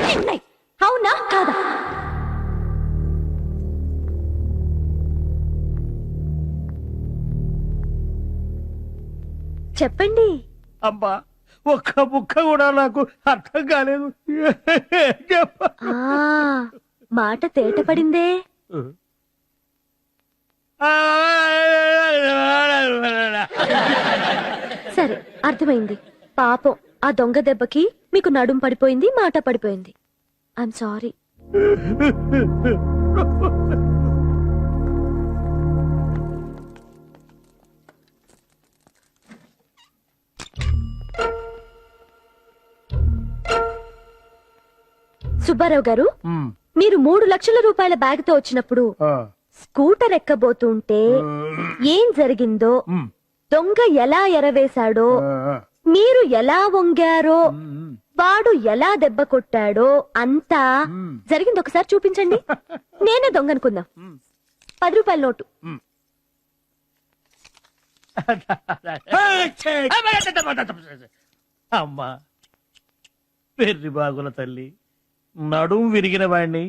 అయితే అవునా కాదా? చెప్పండి. అబ్బా ఒక్క ముక్క కూడా నాకు అర్థం కాలేదు. మాట తేట పడిందే. సరే అర్థమైంది. పాపం ఆ దొంగ దెబ్బకి మీకు నడుం పడిపోయింది, మాట పడిపోయింది. I'm sorry. సుబ్బారావు గారు, మీరు 3 లక్షల రూపాయల బ్యాగ్ తో వచ్చినప్పుడు స్కూటర్ ఎక్కబోతుంటే ఏం జరిగిందో, దొంగ ఎలా ఎరవేశాడో, మీరు ఎలా వంగారో, వాడు ఎలా దెబ్బ కొట్టాడో అంతా జరిగింది ఒకసారి చూపించండి. నేనే దొంగ అనుకుందాం. 10 రూపాయల నోటు. అమ్మా పెర్రి బాగుల తల్లి, నడుం విరిగిన వాణ్ణి,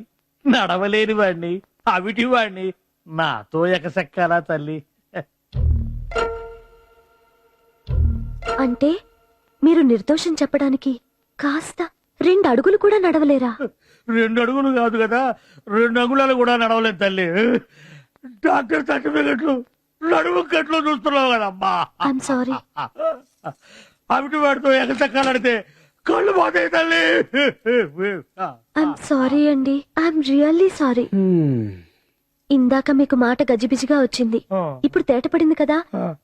నడవలేని వాణ్ణి, అవిటి వాణ్ణి నాతో ఎకసెక్కాలా తల్లి? అంటే మీరు నిర్దోషం చెప్పడానికి కాస్త 2 అడుగులు కూడా నడవలేరా? 2 అడుగులు కాదు కదా, 2 అంగుళాలు కూడా నడవలేదు తల్లి. డాక్టర్ సర్టిఫికెట్లు నడుము కట్లు చూస్తున్నావు కదమ్మా. I'm sorry. అవిటి వాడితో ఎగసెక్కాలంటే కళ్ళు పోతాయి తల్లి. ఐఎమ్ సారీ అండి. I'm really sorry. ఇందాక మీకు మాట గజిబిజిగా వచ్చింది, ఇప్పుడు తేట పడింది కదా,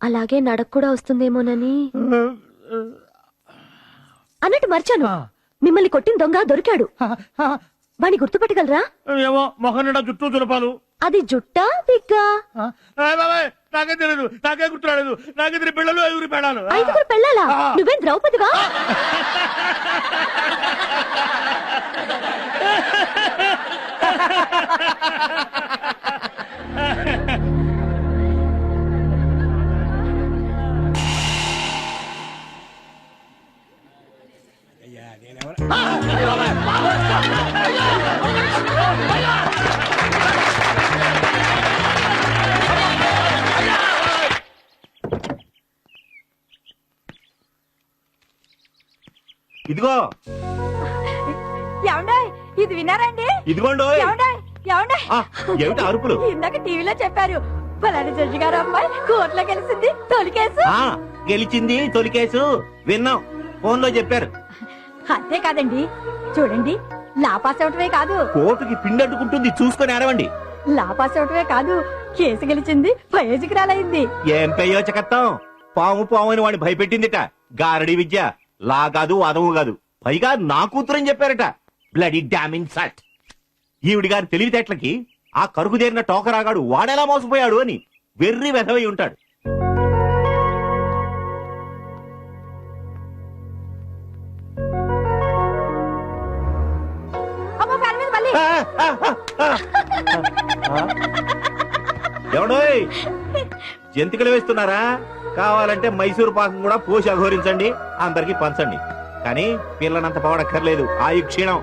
అలాగే నడక కూడా వస్తుందేమోనని. అన్నట్టు మర్చాను, మిమ్మల్ని కొట్టిన దొంగ దొరికాడు. వాణ్ణి గుర్తుపట్టగలరా? ఏమో మొహం నిండా జుట్టు చులపాలు. అది జుట్టా విగ్గా? నాకే తెలియదు, నాకే గుర్తురాలేదు. నాకు 5 పిల్లలు 5 పెళ్ళాలు. 5 పెళ్ళాలా? నువ్వేం ద్రౌపదివా? ఇదిగో ఇది విన్నారండి? ఇదిగోండి. ఏమిటి అరుపులు? ఇందాక టీవీలో చెప్పారు, పలానా జడ్జి గారు అమ్మాయి కోర్టులో గెలిచింది, తొలికేసు. గెలిచింది తొలికేసు విన్నాం, ఫోన్ లో చెప్పారు. అంతే కాదండి, చూడండి, లాపాస్ అవటమే కాదు, కోర్టుకి పిండట్టుకుంటుంది, చూసుకొని ఆడవండి. లాపాస్ అవటమే కాదు, కేసు గెలిచింది, ప్రయోజకురాలైంది. ఏం ప్రయోజకత్వం? పాము పాము అని వాడిని భయపెట్టిందిట. గారడి విద్య, లా కాదు వాదము కాదు, పైగా నా కూతురని చెప్పారట. Bloody damning shut. ఈవిడి గారి తెలివితేటలకి ఆ కరుకుదేరిన టోకరాగాడు వాడెలా మోసపోయాడు అని వెర్రి వెధవై ఉంటాడు. ఎవడోయ్ జంతికలు వేస్తున్నారా? కావాలంటే మైసూరు పాకం కూడా పోసి అఘోరించండి, అందరికి పంచండి. కానీ పిల్లనంత పవడక్కర్లేదు, ఆయు క్షీణం.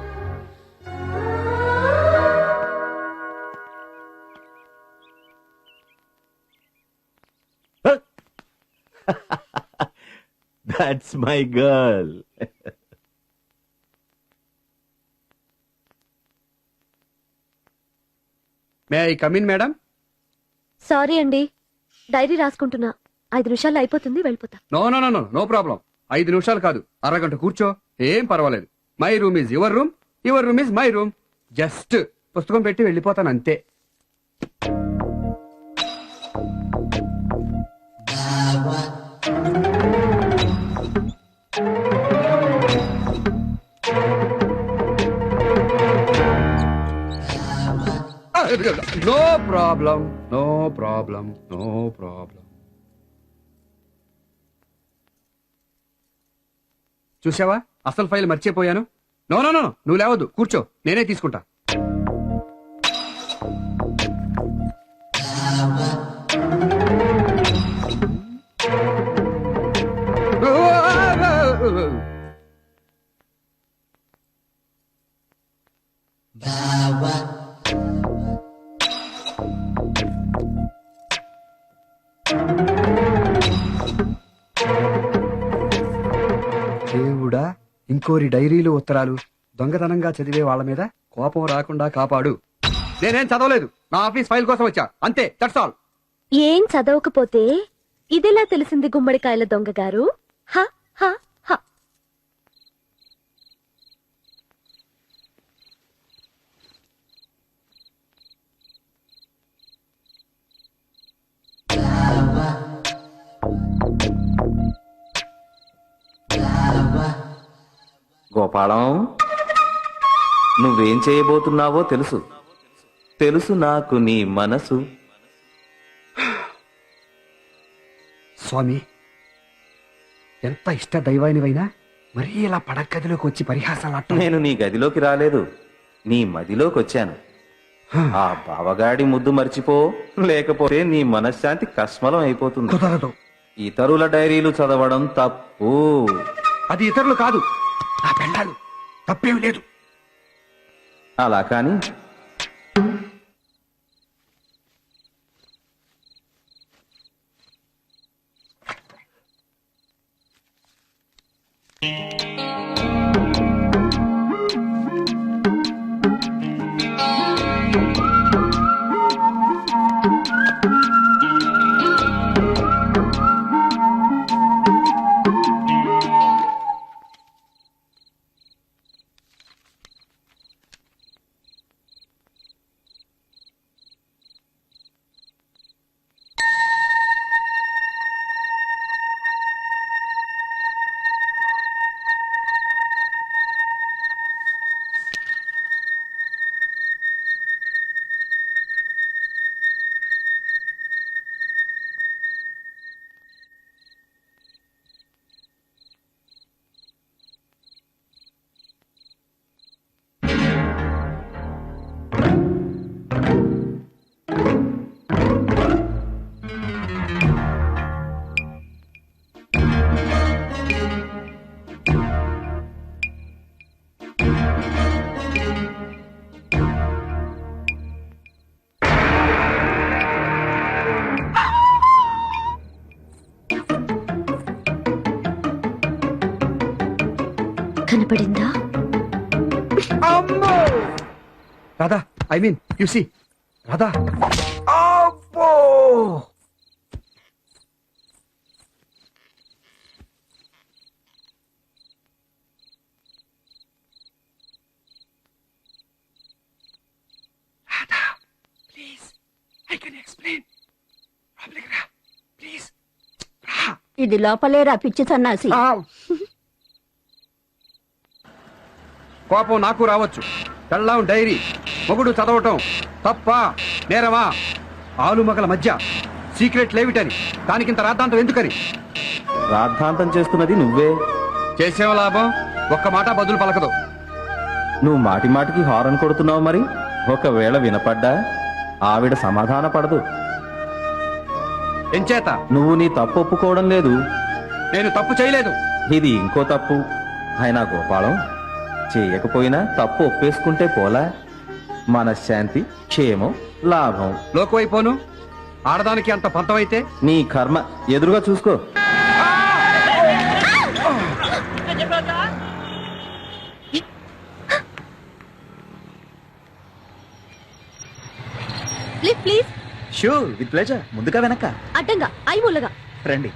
That's my girl. May I come in madam? Sorry అండి, డైరీ రాసుకుంటున్నా. 5 నిమిషాల్లో అయిపోతుంది, వెళ్ళిపోతా. No no no no no problem. 5 నిమిషాలు కాదు, అరగంట కూర్చో, ఏం పర్వాలేదు. My room is your room, your room is my room. Just పుస్తకం పెట్టి వెళ్ళిపోతాను అంతే. No problem, no problem, no problem. చూసావా, అసలు ఫైల్ మర్చిపోయాను. నో నో నో నువ్వు లేవద్దు, కూర్చో, నేనే తీసుకుంటా. దేవుడా, ఇంకోరి డైరీలు ఉత్తరాలు దొంగతనంగా చదివే వాళ్ళ మీద కోపం రాకుండా కాపాడు. నేనేం చదవలేదు, నా ఆఫీస్ ఫైల్ కోసం వచ్చా, అంతే, దట్స్ ఆల్. ఏం చదవకపోతే ఇదెలా తెలిసింది గుమ్మడికాయల దొంగ గారు? హ హ హ. గోపాలం, నువ్వేం చేయబోతున్నావో తెలుసు తెలుసు నాకు నీ మనసు. స్వామి, ఎంత ఇష్ట దైవానివైనా మరీ ఇలా పడగదిలోకి వచ్చి పరిహాసాలు నేను నీ గదిలోకి రాలేదు, నీ మదిలోకి వచ్చాను. ఆ బావగాడి ముద్దు మర్చిపో, లేకపోతే నీ మనశ్శాంతి కష్మలం అయిపోతుంది. కుదరదు. ఇతరుల డైరీలు చదవడం తప్పు. అది ఇతరులు కాదు, నా పెళ్ళాలు. తప్పేం లేదు. అలా కాని కనపడిందా? Radha, I mean you see, Radha. ఇది లోపలేరా పిచ్చి సన్నాసి. కోపం నాకు రావచ్చు, పెళ్ళాం డైరీ మొగుడు చదవటం తప్ప నేరమా? ఆలుమగల మధ్య సీక్రెట్ లేవిటని, దానికింత రాద్ధాంతం ఎందుకని? రాద్ధాంతం చేస్తున్నది నువ్వే. చేసేవ లాభం? ఒక్క మాట బదులు పలకదు. నువ్వు మాటి మాటికి హారన్ కొడుతున్నావు. మరి ఒకవేళ వినపడ్డా ఆవిడ సమాధాన పడదు. ఎంచేత? నువ్వు నీ తప్పు ఒప్పుకోవడం లేదు. నేను తప్పు చేయలేదు. ఇది ఇంకో తప్పు. అయినా గోపాలం, చేయకపోయినా తప్పు ఒప్పేసుకుంటే పోలా? మనశ్శాంతి, క్షేమం, లాభం. లోకువైపోను. ఆడదానికి అంత పంతమైతే నీ కర్మ. ఎదురుగా చూసుకో. Please please. Sure, with pleasure. ముందుగా వెనక అడ్డంగా ఐమూలగా రండి.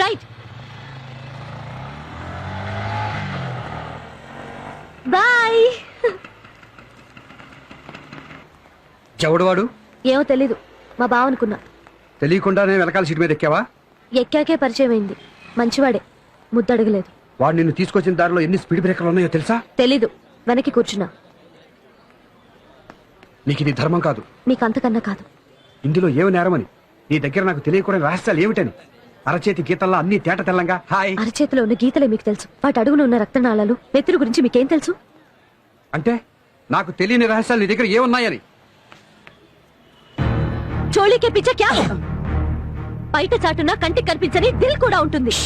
రైట్. బాయ్. చెవడవాడు? ఏమో తెలీదు, మా బావ అనుకున్నా. తెలియకుండానే వెనకాల సీటు మీద ఎక్కావా? ఎక్కాకే పరిచయం అయింది. మంచివాడే, ముద్దడగలేదు. వాడు నిన్ను తీసుకొచ్చిన దారిలో ఎన్ని స్పీడ్ బ్రేకర్లు ఉన్నాయో తెలుసా? తెలీదు, వెనక్కి కూర్చున్నా. నీకు ఇది ధర్మం కాదు. నీకంతకన్నా కాదు. ఇందులో ఏమి నేరమని, నీ దగ్గర నాకు తెలియకూడని రహస్యాలు ఏమిటని? అరచేతి గీతల్లో అన్ని తేట తెల్లంగా హాయ్ అరచేతిలో ఉన్న గీతలే మీకు తెలుసు వాటి అడుగున ఉన్న రక్తనాళాలు నెత్తురు గురించి మీకేం తెలుసు? అంటే నాకు తెలియని రహస్యాలు నీ దగ్గర ఏమున్నాయని? చోళీకే పిచ్చ క్యా హై? బయట చాటున కంటికి కనిపించని దిల్ కూడా ఉంటుంది.